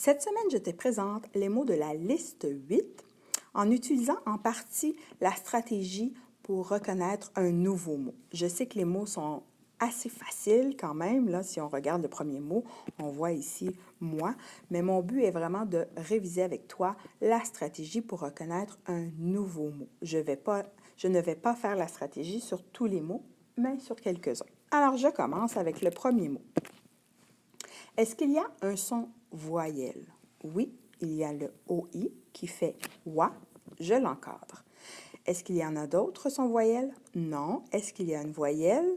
Cette semaine, je te présente les mots de la liste 8 en utilisant en partie la stratégie pour reconnaître un nouveau mot. Je sais que les mots sont assez faciles quand même. Là, si on regarde le premier mot, on voit ici « moi », mais mon but est vraiment de réviser avec toi la stratégie pour reconnaître un nouveau mot. Je ne vais pas faire la stratégie sur tous les mots, mais sur quelques-uns. Alors, je commence avec le premier mot. Est-ce qu'il y a un son voyelle? Oui, il y a le OI qui fait « wa », je l'encadre. Est-ce qu'il y en a d'autres sons voyelles? Non. Est-ce qu'il y a une voyelle?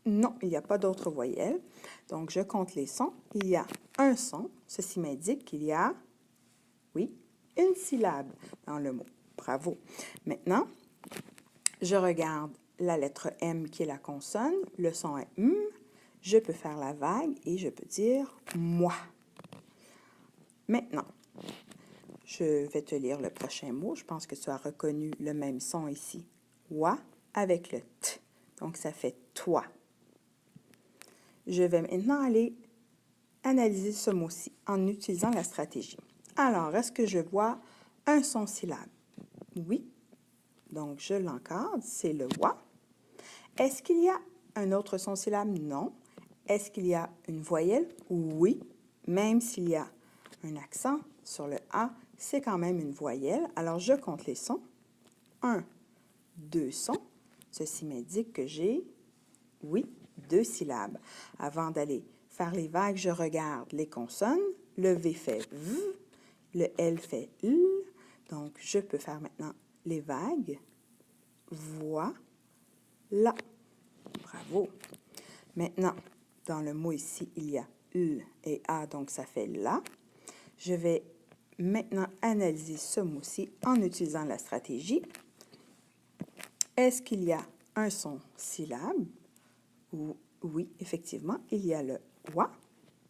Non, il n'y a pas d'autres voyelles. Donc, je compte les sons. Il y a un son. Ceci m'indique qu'il y a, oui, une syllabe dans le mot. Bravo. Maintenant, je regarde la lettre M qui est la consonne. Le son est M. Je peux faire la vague et je peux dire « moi ». Maintenant, je vais te lire le prochain mot. Je pense que tu as reconnu le même son ici. « Wa » avec le « t ». Donc, ça fait « toi ». Je vais maintenant aller analyser ce mot-ci en utilisant la stratégie. Alors, est-ce que je vois un son syllabe? Oui. Donc, je l'encadre, c'est le « wa ». Est-ce qu'il y a un autre son syllabe? Non. Est-ce qu'il y a une voyelle? Oui. Même s'il y a un accent sur le A, c'est quand même une voyelle. Alors, je compte les sons. 1, 2 sons. Ceci m'indique que j'ai, oui, 2 syllabes. Avant d'aller faire les vagues, je regarde les consonnes. Le V fait V, le L fait L. Donc, je peux faire maintenant les vagues. Voilà. Bravo. Maintenant, dans le mot ici, il y a L et A, donc ça fait la. Je vais maintenant analyser ce mot-ci en utilisant la stratégie. Est-ce qu'il y a un son syllabe? Oui, effectivement, il y a le « wa ».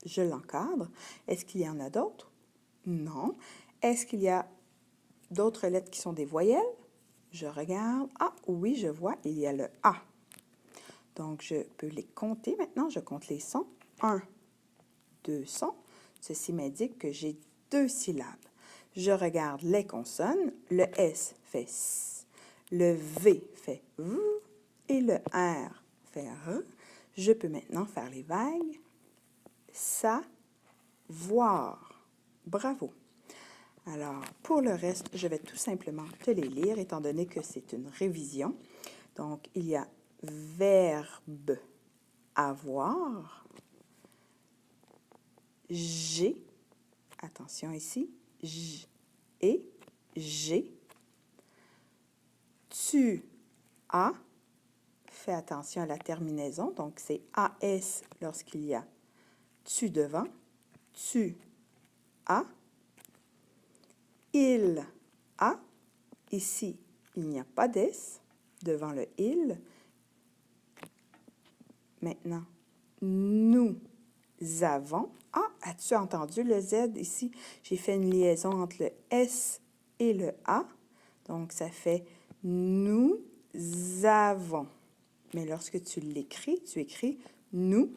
Je l'encadre. Est-ce qu'il y en a d'autres? Non. Est-ce qu'il y a d'autres lettres qui sont des voyelles? Je regarde. Ah, oui, je vois, il y a le « a ». Donc, je peux les compter maintenant. Je compte les sons. 1, 2 sons. Ceci m'indique que j'ai 2 syllabes. Je regarde les consonnes. Le S fait S, le V fait V et le R fait R. Je peux maintenant faire les vagues. Savoir. Bravo. Alors, pour le reste, je vais tout simplement te les lire, étant donné que c'est une révision. Donc, il y a verbe avoir, j'ai, attention ici, j et j'ai, tu as, fais attention à la terminaison, donc c'est AS lorsqu'il y a tu devant, tu as, il a, ici il n'y a pas d'S devant le il. Maintenant, nous avons. Ah, as-tu entendu le Z ici? J'ai fait une liaison entre le S et le A. Donc, ça fait nous avons. Mais lorsque tu l'écris, tu écris nous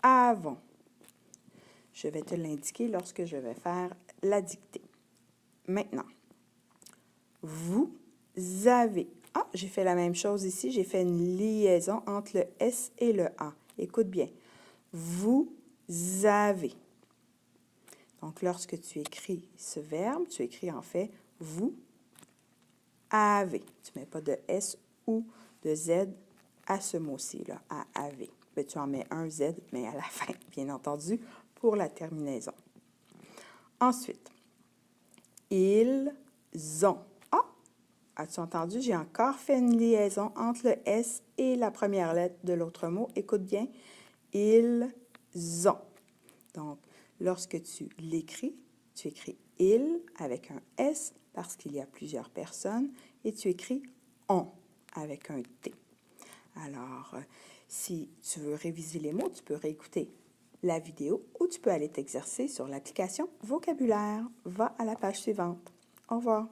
avons. Je vais te l'indiquer lorsque je vais faire la dictée. Maintenant, vous avez. Ah, j'ai fait la même chose ici. J'ai fait une liaison entre le S et le A. Écoute bien. Vous avez. Donc, lorsque tu écris ce verbe, tu écris en fait vous avez. Tu ne mets pas de S ou de Z à ce mot-ci, là, à avez. Mais tu en mets un Z, mais à la fin, bien entendu, pour la terminaison. Ensuite, ils ont. As-tu entendu? J'ai encore fait une liaison entre le S et la première lettre de l'autre mot. Écoute bien. Ils ont. Donc, lorsque tu l'écris, tu écris « il » avec un S parce qu'il y a plusieurs personnes et tu écris « on » avec un T. Alors, si tu veux réviser les mots, tu peux réécouter la vidéo ou tu peux aller t'exercer sur l'application Vocabulaire. Va à la page suivante. Au revoir.